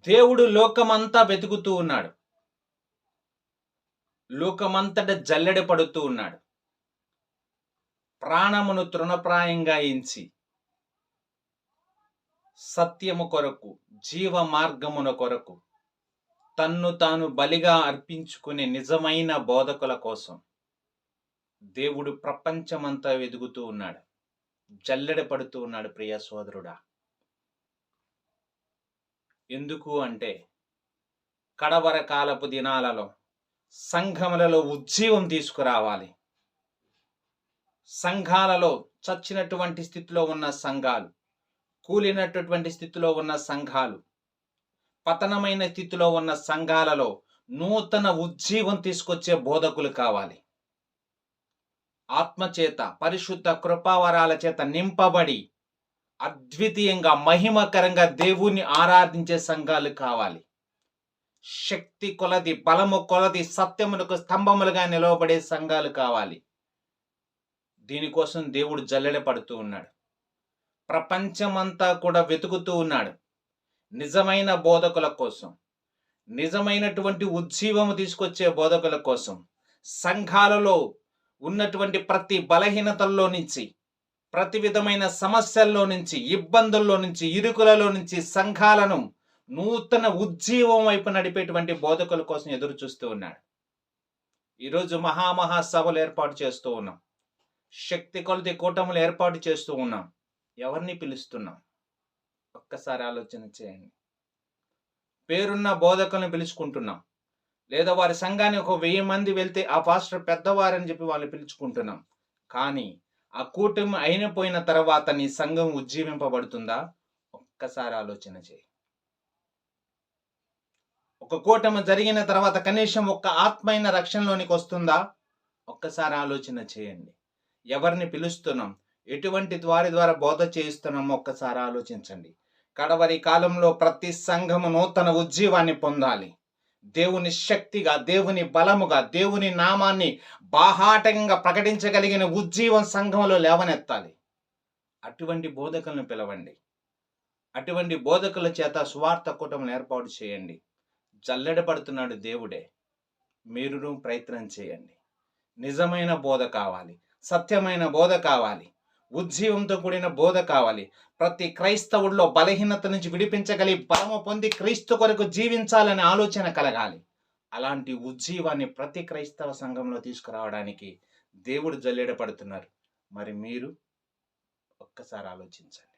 దేవుడు లోకమంతా వెతుకుతూ ఉన్నాడు. లోకమంతట జల్లెడ పడుతూ ఉన్నాడు. ప్రాణమును తృణప్రాయంగా ఎంచి సత్యము కొరకు, జీవ మార్గమున కొరకు తన్ను తాను బలిగా అర్పించుకునే నిజమైన బోధకుల కోసం దేవుడు ప్రపంచమంతా వెతుకుతూ ఉన్నాడు. జల్లెడ పడుతూ ఉన్నాడు. ప్రియ సోదరుడా, ఎందుకు అంటే కడవర కాలపు దినాలలో సంఘములలో ఉజ్జీవం తీసుకురావాలి. సంఘాలలో చచ్చినటువంటి స్థితిలో ఉన్న సంఘాలు, కూలినటువంటి స్థితిలో ఉన్న సంఘాలు, పతనమైన స్థితిలో ఉన్న సంఘాలలో నూతన ఉజ్జీవం తీసుకొచ్చే బోధకులు కావాలి. ఆత్మచేత, పరిశుద్ధ కృపావరాల చేత నింపబడి అద్వితీయంగా మహిమకరంగా దేవుణ్ణి ఆరాధించే సంఘాలు కావాలి. శక్తి కొలది, బలము కొలది సత్యమునకు స్తంభములుగా నిలవబడే సంఘాలు కావాలి. దీనికోసం దేవుడు జల్లెడ పడుతూ ఉన్నాడు. ప్రపంచమంతా కూడా వెతుకుతూ ఉన్నాడు నిజమైన బోధకుల కోసం, నిజమైనటువంటి ఉజ్జీవము తీసుకొచ్చే బోధకుల కోసం. సంఘాలలో ఉన్నటువంటి ప్రతి బలహీనతల్లో నుంచి, ప్రతి విధమైన సమస్యల్లో నుంచి, ఇబ్బందుల్లో నుంచి, ఇరుకులలో నుంచి సంఘాలను నూతన ఉజ్జీవం వైపు నడిపేటువంటి బోధకుల కోసం ఎదురు చూస్తూ ఉన్నాడు. ఈరోజు మహా సభలు ఏర్పాటు చేస్తూ ఉన్నాం. శక్తి కొలది కూటములు ఏర్పాటు చేస్తూ ఉన్నాం. ఎవరిని పిలుస్తున్నాం? ఒక్కసారి ఆలోచన చేయండి. పేరున్న బోధకులను పిలుచుకుంటున్నాం, లేదా వారి సంఘాన్ని 1000 మంది వెళ్తే ఆ పాస్టర్ పెద్దవారని చెప్పి వాళ్ళని పిలుచుకుంటున్నాం. కానీ ఆ కూటమి అయిపోయిన తర్వాత నీ సంఘం ఉజ్జీవింపబడుతుందా? ఒక్కసారి ఆలోచన చేయి. ఒక కూటమి జరిగిన తర్వాత కనీసం ఒక్క ఆత్మైన రక్షణలోనికి వస్తుందా? ఒక్కసారి ఆలోచన చేయండి. ఎవరిని పిలుస్తున్నాం, ఎటువంటి వారి ద్వారా బోధ చేయిస్తున్నామో ఒక్కసారి ఆలోచించండి. కడవరి కాలంలో ప్రతి సంఘము నూతన ఉజ్జీవాన్ని పొందాలి. దేవుని శక్తిగా, దేవుని బలముగా, దేవుని నామాన్ని బాహాటంగా ప్రకటించగలిగిన ఉజ్జీవం సంఘంలో లేవనెత్తాలి. అటువంటి బోధకులను పిలవండి. అటువంటి బోధకుల చేత సువార్త కూటములు ఏర్పాటు చేయండి. జల్లెడ పడుతున్నాడు దేవుడే. మీరు ప్రయత్నం చేయండి. నిజమైన బోధ కావాలి, సత్యమైన బోధ కావాలి, ఉజ్జీవంతో కూడిన బోధ కావాలి. ప్రతి క్రైస్తవుడిలో బలహీనత నుంచి విడిపించగలిగి బలము పొంది క్రీస్తు కొరకు జీవించాలనే ఆలోచన కలగాలి. అలాంటి ఉజ్జీవాన్ని ప్రతి క్రైస్తవ సంఘంలో తీసుకురావడానికి దేవుడు జల్లెడ పడుతున్నారు. మరి మీరు ఒక్కసారి ఆలోచించండి.